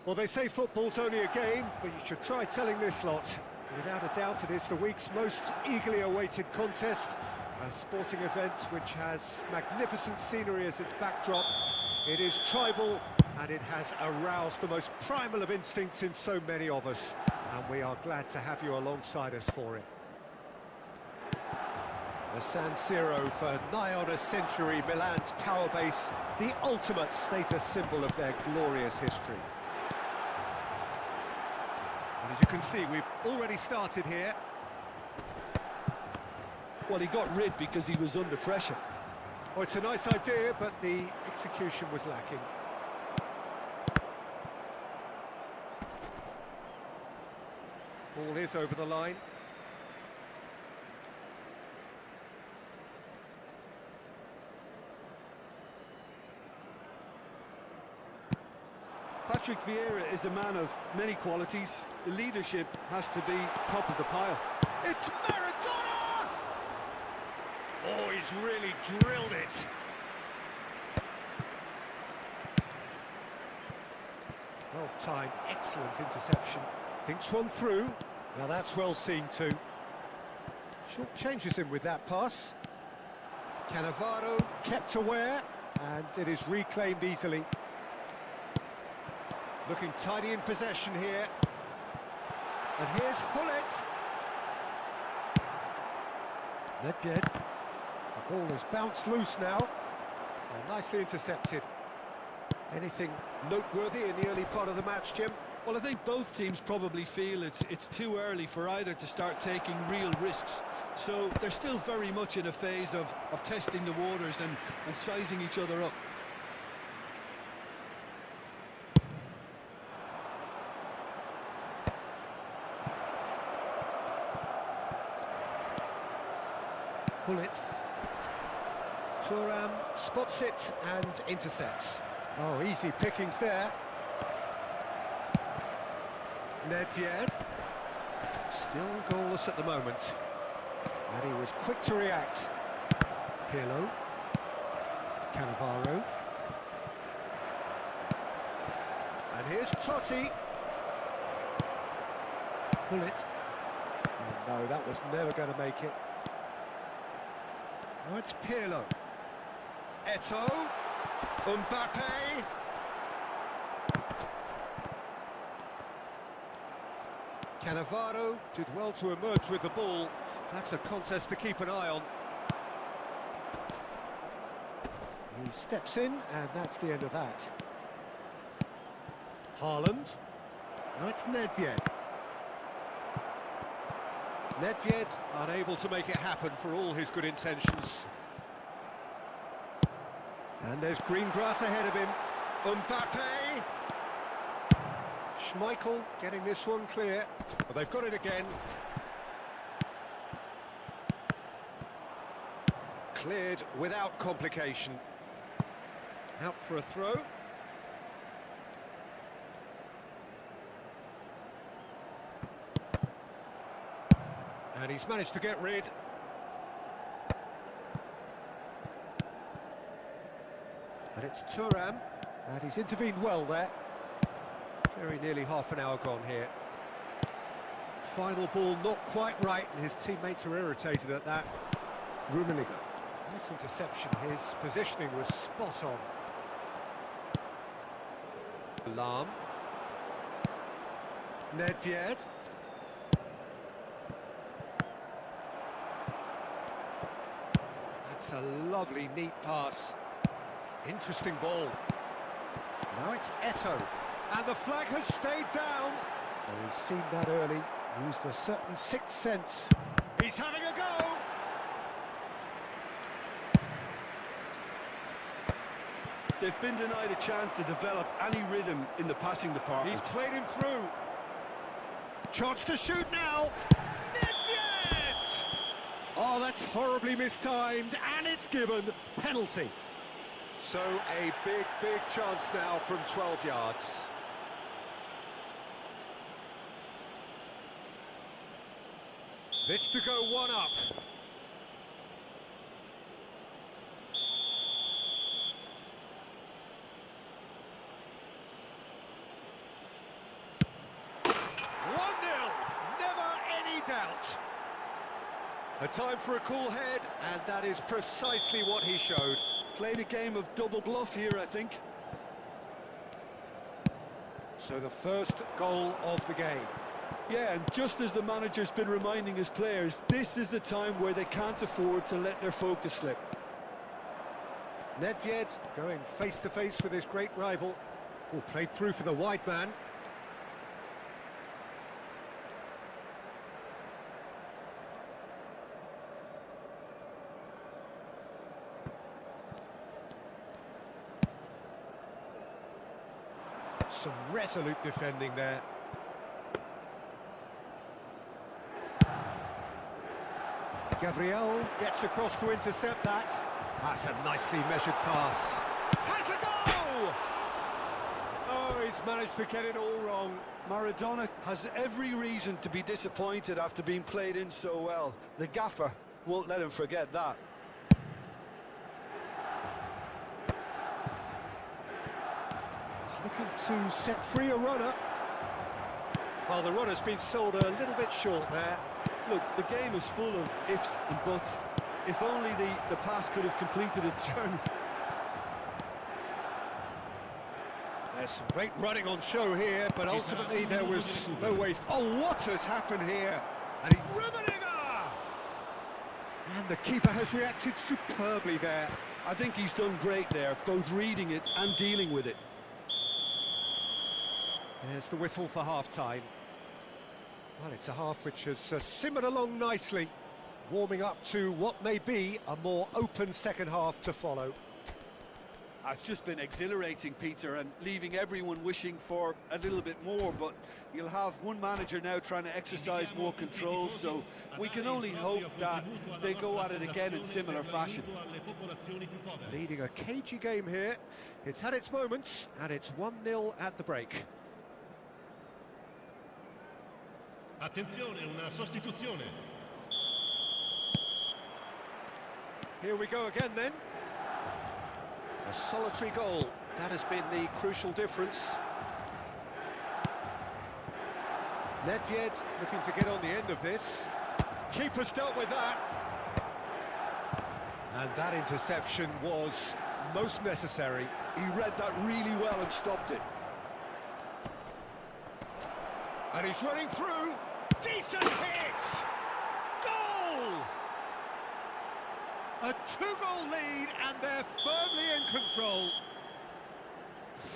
Well, they say football's only a game, but you should try telling this lot. Without a doubt, it is the week's most eagerly awaited contest, a sporting event which has magnificent scenery as its backdrop. It is tribal, and it has aroused the most primal of instincts in so many of us, and we are glad to have you alongside us for it. The San Siro for nigh on a century, Milan's power base, the ultimate status symbol of their glorious history. And as you can see, we've already started here. Well, he got rid because he was under pressure. Oh, it's a nice idea, but the execution was lacking. Ball is over the line. Patrick Vieira is a man of many qualities. The leadership has to be top of the pile. It's Maradona! Oh, he's really drilled it. Well-timed, excellent interception. Thinks one through. Now that's well seen too. Short changes him with that pass. Cannavaro kept aware, and it is reclaimed easily. Looking tidy in possession here. And here's Hullet. Nedved. The ball has bounced loose now. And nicely intercepted. Anything noteworthy in the early part of the match, Jim? Well, I think both teams probably feel it's too early for either to start taking real risks. So they're still very much in a phase of testing the waters and sizing each other up. Hullet. Thuram spots it and intercepts. Oh, easy pickings there. Nedved. Still goalless at the moment. And he was quick to react. Pirlo. Cannavaro. And here's Totti. Hullet. Oh, no, that was never going to make it. Now it's Pirlo. Eto'o. Mbappe. Cannavaro did well to emerge with the ball. That's a contest to keep an eye on. He steps in, and that's the end of that. Haaland. Now it's Nedved. Nedved unable to make it happen for all his good intentions. And there's green grass ahead of him. Mbappe! Schmeichel getting this one clear. Well, they've got it again. Cleared without complication. Out for a throw. And he's managed to get rid. And it's Thuram, and he's intervened well there. Very nearly half an hour gone here. Final ball not quite right, and his teammates are irritated at that. Rummenigge. Nice interception, his positioning was spot on. Lahm. Nedved. That's a lovely, neat pass. Interesting ball. Now it's Eto'o. And the flag has stayed down. Well, he's seen that early. Used a certain sixth sense. He's having a go. They've been denied a chance to develop any rhythm in the passing department. He's played him through. Chance to shoot now. Nedved! Oh, that's horribly mistimed, and it's given penalty. So a big chance now from 12 yards. This to go one up. Doubt. A time for a cool head, and that is precisely what he showed. Played a game of double bluff here, I think. So the first goal of the game. Yeah, and just as the manager's been reminding his players, this is the time where they can't afford to let their focus slip. Nedved going face-to-face with his great rival. Oh, played through for the wide man. Some resolute defending there. Gabriel gets across to intercept that. That's a nicely measured pass. Has a goal! Oh, he's managed to get it all wrong. Maradona has every reason to be disappointed after being played in so well. The gaffer won't let him forget that. Looking to set free a runner. Well, the runner's been sold a little bit short there. Look, the game is full of ifs and buts. If only the pass could have completed its journey. There's some great running on show here, but ultimately there was no way. Oh, what has happened here? And he's Rummenigge! And the keeper has reacted superbly there. I think he's done great there, both reading it and dealing with it. There's the whistle for half-time. Well, it's a half which has simmered along nicely, warming up to what may be a more open second half to follow. It's just been exhilarating, Peter, and leaving everyone wishing for a little bit more, but you'll have one manager now trying to exercise more control, so we can only hope that they go at it again in similar fashion. Leading a cagey game here. It's had its moments, and it's 1-0 at the break. Attenzione, una sostituzione. Here we go again then. A solitary goal. That has been the crucial difference. Nedved looking to get on the end of this. Keeper's dealt with that. And that interception was most necessary. He read that really well and stopped it. And he's running through. Decent hit! Goal! A two-goal lead, and they're firmly in control.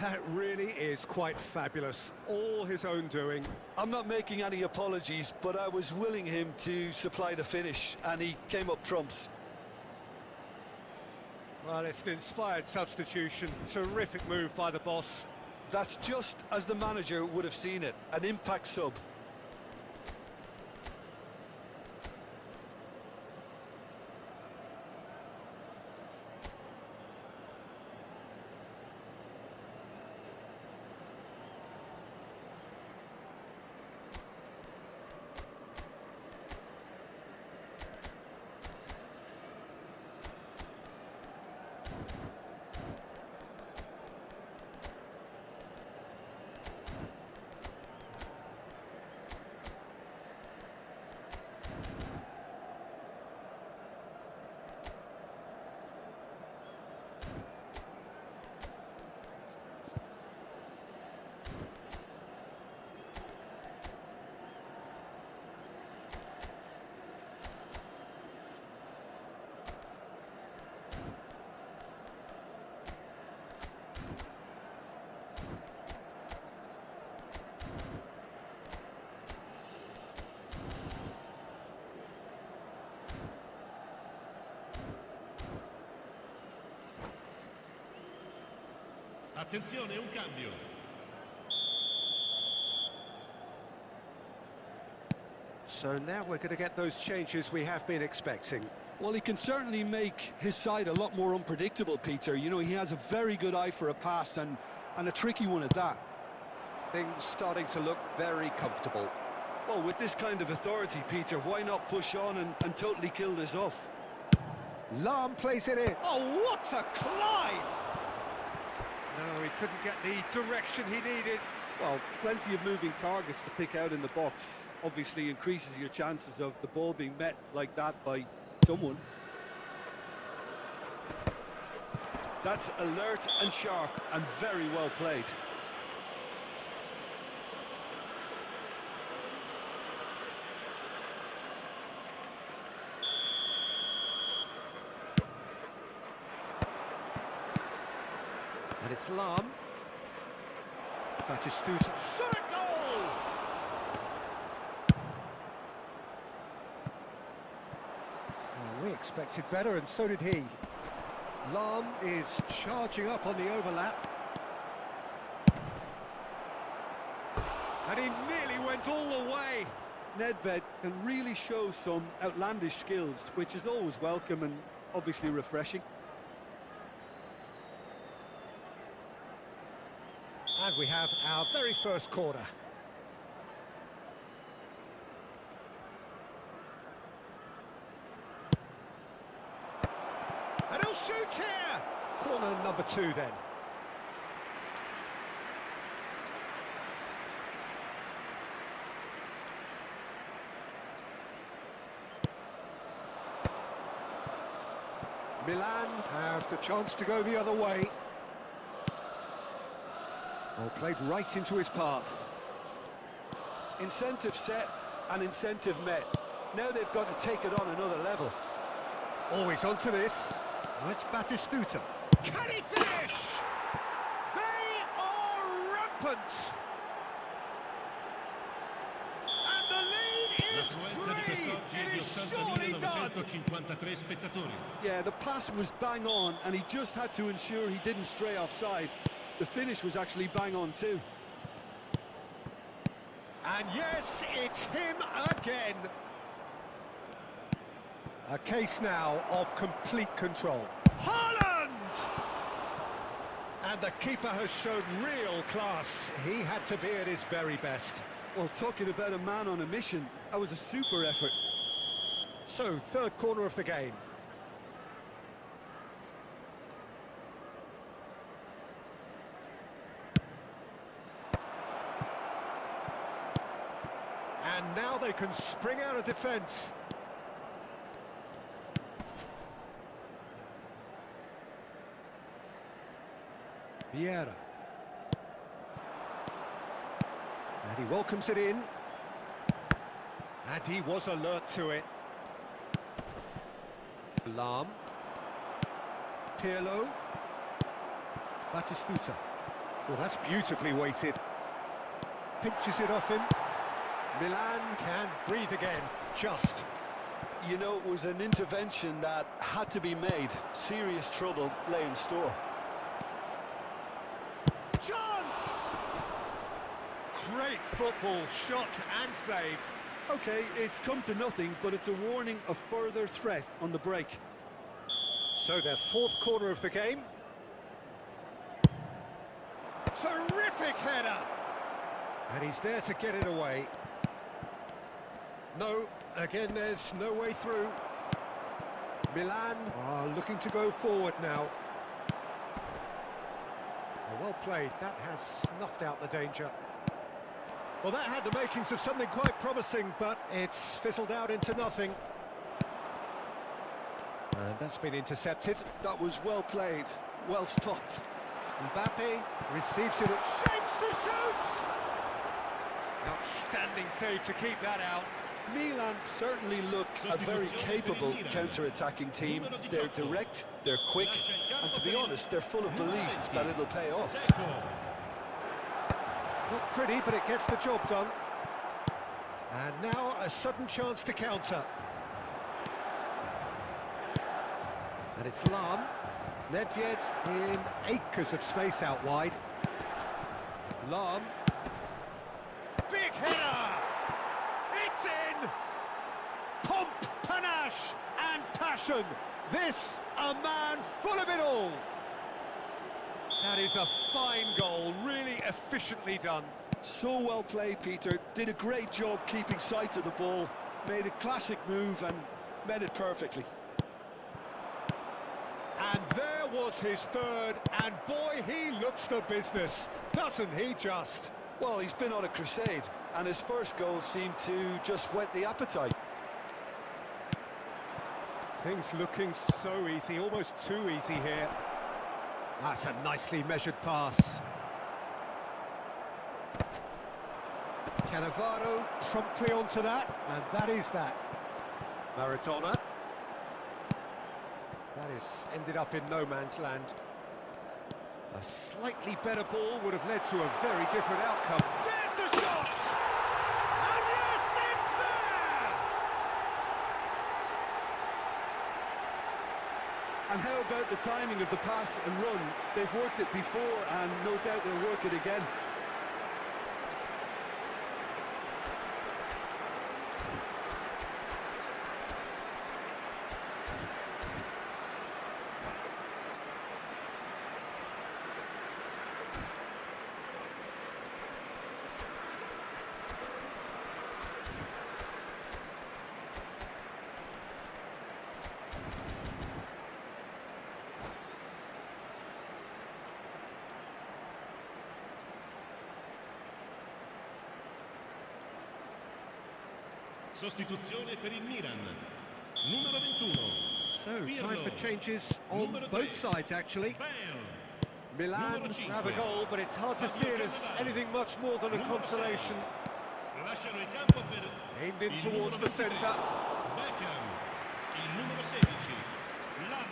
That really is quite fabulous. All his own doing. I'm not making any apologies, but I was willing him to supply the finish, and he came up trumps. Well, it's an inspired substitution. Terrific move by the boss. That's just as the manager would have seen it, an impact sub. Attenzione, un cambio. So now we're going to get those changes we have been expecting. Well, he can certainly make his side a lot more unpredictable, Peter. You know, he has a very good eye for a pass and a tricky one at that. Things starting to look very comfortable. Well, with this kind of authority, Peter, why not push on and totally kill this off? Lahm plays it in. Oh, what a climb! No, he couldn't get the direction he needed. Well, plenty of moving targets to pick out in the box. Obviously increases your chances of the ball being met like that by someone. That's alert and sharp and very well played. And it's Lahm. Batistuta. Shot a goal! Well, we expected better, and so did he. Lahm is charging up on the overlap. And he nearly went all the way. Nedved can really show some outlandish skills, which is always welcome and obviously refreshing. And we have our very first corner. And he'll shoot here! Corner number 2 then. Milan have the chance to go the other way. Oh, played right into his path. Incentive set and incentive met. Now they've got to take it on another level. Always onto this. Oh, it's Batistuta. Can he finish? They are rampant. And the lead is 3. It is surely done. Yeah, the pass was bang on and he just had to ensure he didn't stray offside. The finish was actually bang on too. And yes, it's him again. A case now of complete control. Haaland! And the keeper has shown real class. He had to be at his very best. Well, talking about a man on a mission, that was a super effort. So, third corner of the game. And now they can spring out of defence. Vieira. And he welcomes it in. And he was alert to it. Lahm. Pirlo. Batistuta. Well, that's beautifully weighted. Pinches it off him. Milan can breathe again, just. You know, it was an intervention that had to be made. Serious trouble lay in store. Chance! Great football, shot and save. Okay, it's come to nothing, but it's a warning of further threat on the break. So their fourth corner of the game. Terrific header! And he's there to get it away. No, again there's no way through. Milan are looking to go forward now. Well played, that has snuffed out the danger. Well, that had the makings of something quite promising, but it's fizzled out into nothing. And that's been intercepted. That was well played, well stopped. Mbappe receives it, shapes to shoot! Outstanding save to keep that out. Milan certainly look a very capable counter-attacking team. They're direct, they're quick, and to be honest, they're full of belief that it'll pay off. Not pretty, but it gets the job done. And now a sudden chance to counter. And it's Lahm. Nedved in acres of space out wide. Lahm. Big header! It's in! Pomp, panache and passion. This, a man full of it all. That is a fine goal, really efficiently done. So well played, Peter. Did a great job keeping sight of the ball. Made a classic move and met it perfectly. And there was his third, and boy, he looks the business, doesn't he just? Well, he's been on a crusade, and his first goal seemed to just whet the appetite. Things looking so easy, almost too easy here. That's a nicely measured pass. Cannavaro promptly onto that, and that is that. Maradona. That is ended up in no man's land. A slightly better ball would have led to a very different outcome. There's the shot! And yes, it's there! And how about the timing of the pass and run? They've worked it before, and no doubt they'll work it again. Sostituzione per il Milan. Numero 21. So, time for changes on both sides, actually. Milan grab a goal, but it's hard to see it as anything much more than a consolation. Lasciano il campo per Aimed in towards the centre. Beckham. Il numero 16. Lam.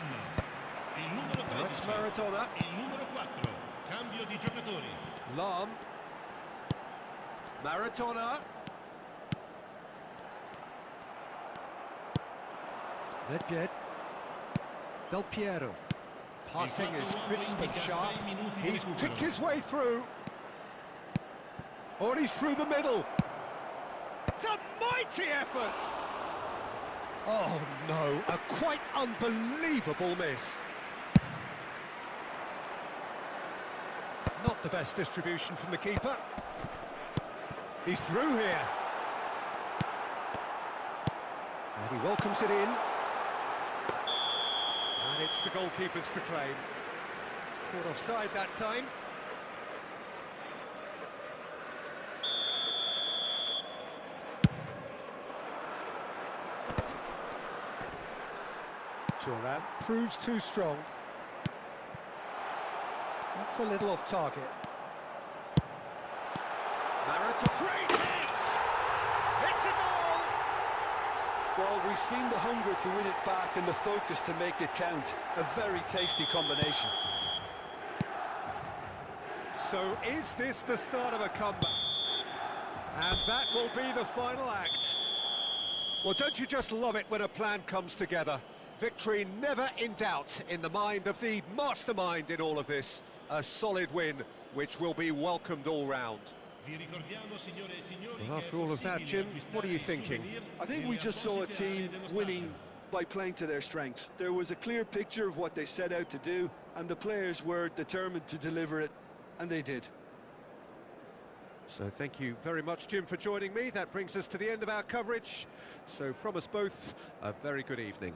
Il numero 13. That's Maradona. Il numero 4. Cambio di giocatori. Lam. Maradona. Nedved. Del Piero. Passing is crisp and sharp. He's picked his way through. Or he's through the middle. It's a mighty effort! Oh no, a quite unbelievable miss. Not the best distribution from the keeper. He's through here. And he welcomes it in. And it's the goalkeeper's to claim. Caught offside that time. Turan proves too strong. That's a little off target. Maradona, great hit! It's a goal! Well, we've seen the hunger to win it back and the focus to make it count. A very tasty combination. So is this the start of a comeback? And that will be the final act. Well, don't you just love it when a plan comes together? Victory never in doubt in the mind of the mastermind in all of this. A solid win, which will be welcomed all round. Well, after all of that, Jim, what are you thinking? I think we just saw a team winning by playing to their strengths. There was a clear picture of what they set out to do, and the players were determined to deliver it, and they did. So thank you very much, Jim, for joining me. That brings us to the end of our coverage. So from us both, a very good evening.